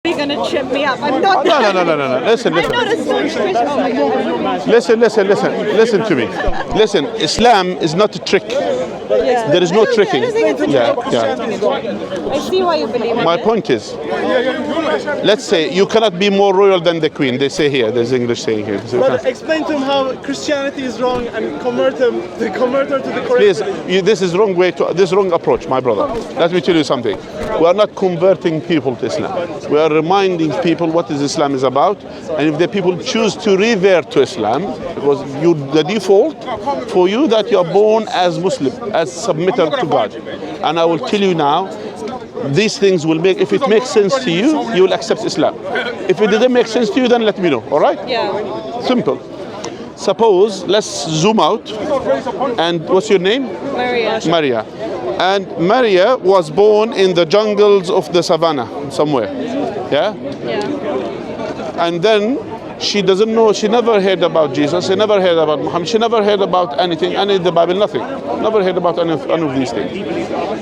You're gonna trip me up. I'm not. No. Listen. I'm not a staunch Christian. Oh my God. Listen to me. Listen, Islam is not a trick. Yeah. There is no tricking. I don't think it's a Yeah. I see why you believe in My it. point is, let's say you cannot be more royal than the queen. They say here. There's English saying here. So But explain to him how Christianity is wrong and convert her to the correct. please, this is wrong way to this wrong approach, my brother. Let me tell you something. We are not converting people to Islam. We are reminding people what is Islam is about, and if the people choose to revert to Islam, because the default for you that you are born as Muslim, as submitter to God, and I will tell you now. These things will make, if it makes sense to you, you will accept Islam. If it doesn't make sense to you, then let me know, all right? Yeah. Simple. Suppose, let's zoom out, and what's your name? Maria. And Maria was born in the jungles of the savannah, somewhere, yeah? Yeah. And then she doesn't know, she never heard about Jesus, she never heard about Muhammad, she never heard about anything, any of the Bible, nothing. Never heard about any of these things.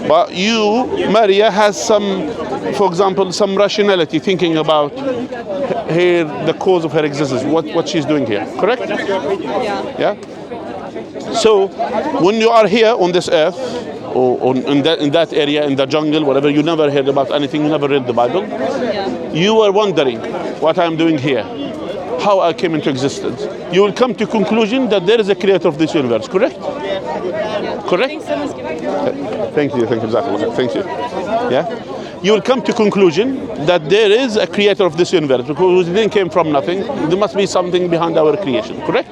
But you, Maria, has some, for example, some rationality, thinking about the cause of her existence, what she's doing here, correct? Yeah. Yeah? So, when you are here on this earth, or in that area, in the jungle, whatever, you never heard about anything, you never read the Bible, you are wondering what I'm doing here, how I came into existence. You will come to conclusion that there is a creator of this universe, correct? Correct? Thank you, exactly. Thank you. Yeah? You will come to conclusion that there is a creator of this universe, because it didn't came from nothing. There must be something behind our creation, correct?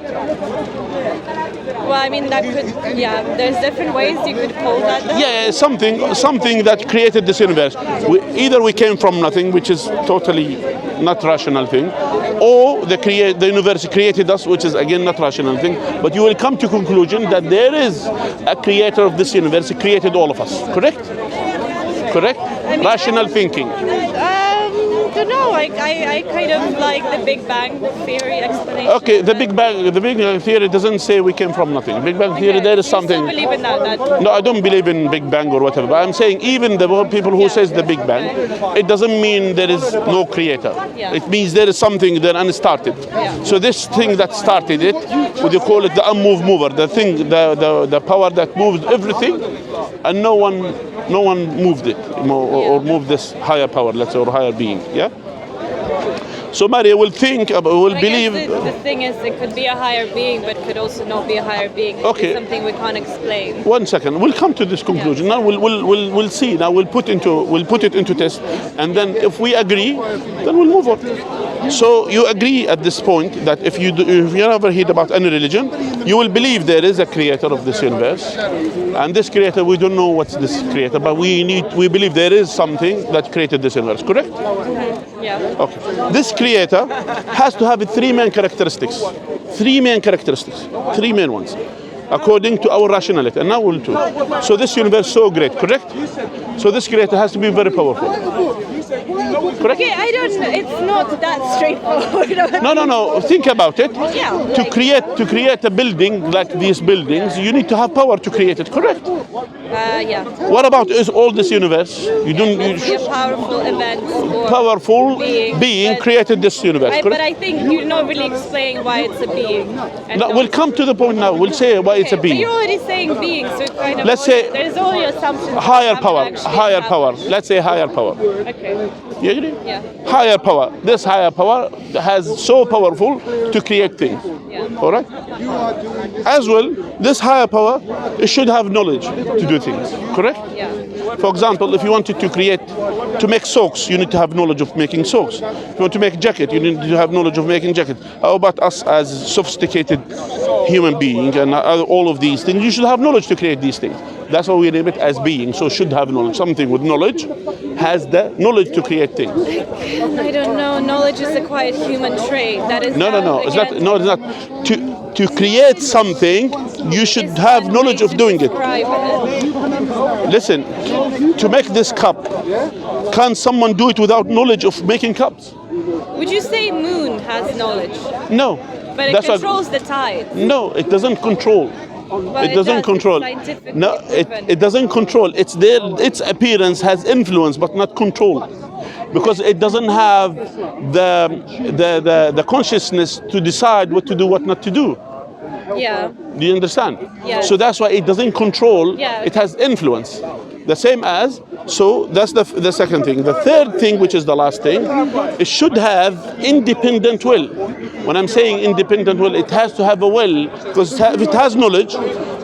Well, I mean, that could, there's different ways you could call that, though. Yeah, something that created this universe. Either we came from nothing, which is totally not rational thing, or the universe created us, which is again not rational thing. But you will come to conclusion that there is a creator of this universe, he created all of us, correct? Correct? I mean, Rational thinking. Don't know. I kind of like the Big Bang theory explanation. Okay, the Big Bang theory doesn't say we came from nothing. Big Bang theory, there is something. You still believe in that? No, I don't believe in Big Bang or whatever. But I'm saying even the people who says the Big Bang, it doesn't mean there is no creator. Yeah. It means there is something there and it started. Yeah. So this thing that started it, would you call it the unmoved mover, the thing, the power that moved everything, and no one moved it or moved this higher power, let's say, or higher being. Yeah. So Maria will think about, will believe. The thing is, it could be a higher being, but could also not be a higher being. It could be something we can't explain. 1 second, we'll come to this conclusion. Now we'll see. Now we'll put it into test, and then if we agree, then we'll move on. So you agree at this point that if you ever heard about any religion, you will believe there is a creator of this universe, and this creator, we don't know what's this creator, but we believe there is something that created this universe. Correct? Yeah. Okay. This creator has to have three main characteristics. Three main ones, according to our rationality. And now we'll do. So this universe is so great, correct? So this creator has to be very powerful. Correct? Okay, I don't know. It's not that straightforward. No. Think about it. Yeah. To create a building like these buildings, you need to have power to create it. Correct? Yeah. What about all this universe? You don't. Be a powerful event. Or powerful being created this universe. But I think you're not really explaining why it's a being. No, we'll come to the point now. We'll say why it's a being. But you're already saying being, so it kind of. Let's say there's all your assumptions. Higher power. Let's say higher power. Okay. You agree? Yeah. Higher power. This higher power has so powerful to create things. Yeah. All right? As well, this higher power, it should have knowledge to do things. Correct? Yeah. For example, if you wanted to make socks, you need to have knowledge of making socks. If you want to make jacket, you need to have knowledge of making jacket. How about us as sophisticated human beings and all of these things? You should have knowledge to create these things. That's why we name it as being. So should have knowledge. Something with knowledge has the knowledge to create things. I don't know. Knowledge is a quite human trait. That is. No. It's not. No, it's not. To create something, you should have knowledge of doing it. Listen, to make this cup, can someone do it without knowledge of making cups? Would you say moon has knowledge? No. But it controls the tide. No, it doesn't control. But it doesn't control. No, it doesn't control. It's there. Its appearance has influence, but not control. because it doesn't have the consciousness to decide what to do, what not to do. Yeah. Do you understand? Yes. So that's why it doesn't control, Yeah. it has influence. The same as, so that's the second thing. The third thing, which is the last thing, it should have independent will. When I'm saying independent will, it has to have a will, because if it has knowledge,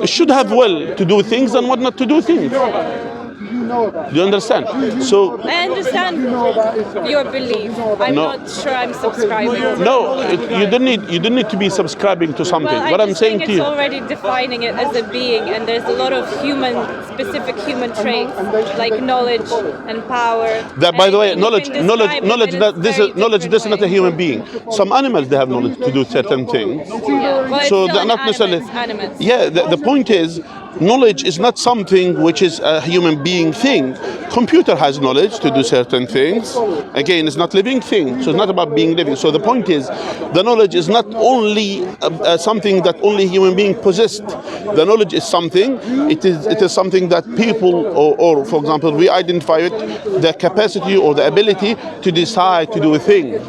it should have will to do things and what not to do things. Do you understand? So I understand your belief. I'm not sure I'm subscribing. no, you don't need to be subscribing to something. Well, What I'm saying think to it's you, already defining it as a being, and there's a lot of specific human traits like knowledge and power. that, by the way, And you knowledge, can knowledge, describe it knowledge. in a That this very is knowledge. This is not a different human way. being. Some animals, they have knowledge to do certain things. Yeah. Well, it's So still they're an not necessarily. animate. Yeah, the point is, knowledge is not something which is a human being thing. Computer has knowledge to do certain things. Again, it's not living thing, so it's not about being living. So the point is, the knowledge is not only something that only human being possessed. The knowledge is something. It is something that people, or for example, we identify it, the capacity or the ability to decide to do things,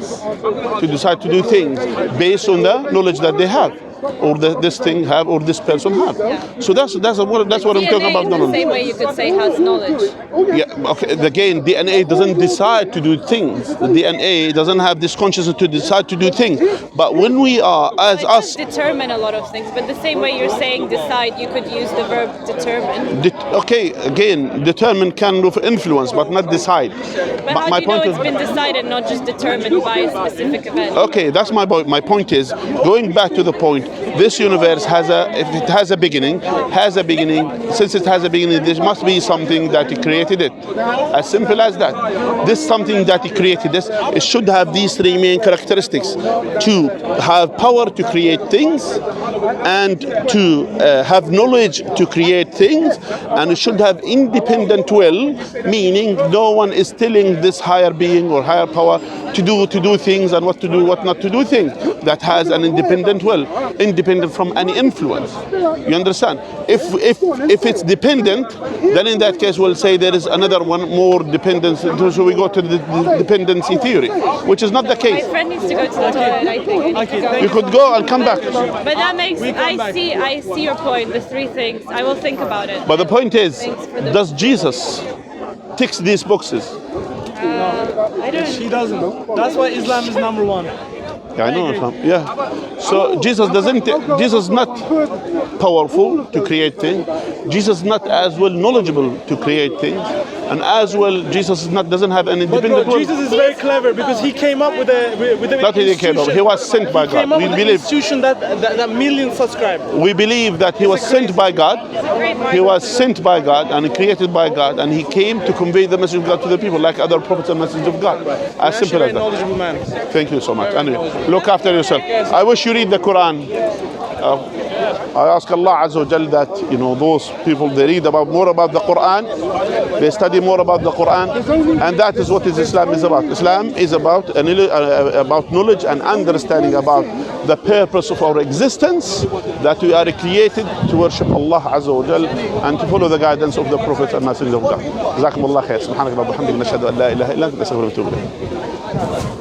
based on the knowledge that they have, or this thing have, or this person have. So that's what I'm talking about. DNA, in the same way you could say, has knowledge. Yeah, okay. Again, DNA doesn't decide to do things. The DNA doesn't have this consciousness to decide to do things. But when we are, as It us, does determine a lot of things, but the same way you're saying decide, you could use the verb determine. okay, again, determine can influence, but not decide. But how do you know it's been decided, not just determined by a specific event? Okay, that's my point. My point is, going back to the point, this universe if it has a beginning, since it has a beginning, there must be something that created it. As simple as that. This something that created this, it should have these three main characteristics: to have power to create things, and to have knowledge to create things, and it should have independent will, meaning no one is telling this higher being or higher power to do things and what to do, what not to do things. That has an independent will, independent from any influence. You understand? If it's dependent, then in that case we'll say there is another one more dependence. So we go to the dependency theory, which is not the My case. friend needs to go to the toilet, I think. You could go and come back. But that makes, I see your point, the three things. I will think about it. But the point is, Thanks for the- does Jesus tick these boxes? I don't She doesn't. That's why Islam is number one. Yeah, I know Islam. Yeah. So Jesus is not powerful to create things. Jesus is not as well knowledgeable to create things. And as well, Jesus doesn't have an But independent bro, will. Jesus is very clever because he came up with a Not he came up. He was sent by He came God. up We with an believe. institution that millions subscribe. We believe that he was sent by God. He was sent by God and created by God, and he came to convey the message of God to the people, like other prophets and messages of God. As simple as Actually, a that. knowledgeable man. Thank you so much. Anyway, look after yourself. I wish you read the Quran. I ask Allah Azza wa Jal that, those people, they read more about the Quran, they study more about the Quran, and that is what Islam is about. Islam is about knowledge and understanding about the purpose of our existence, that we are created to worship Allah Azza wa Jal and to follow the guidance of the Prophet and Messenger of God. جزاكم الله خير. سبحانك اللهم وبحمدك نشهد أن لا إله إلا أنت نستغفرك ونتوب إليك.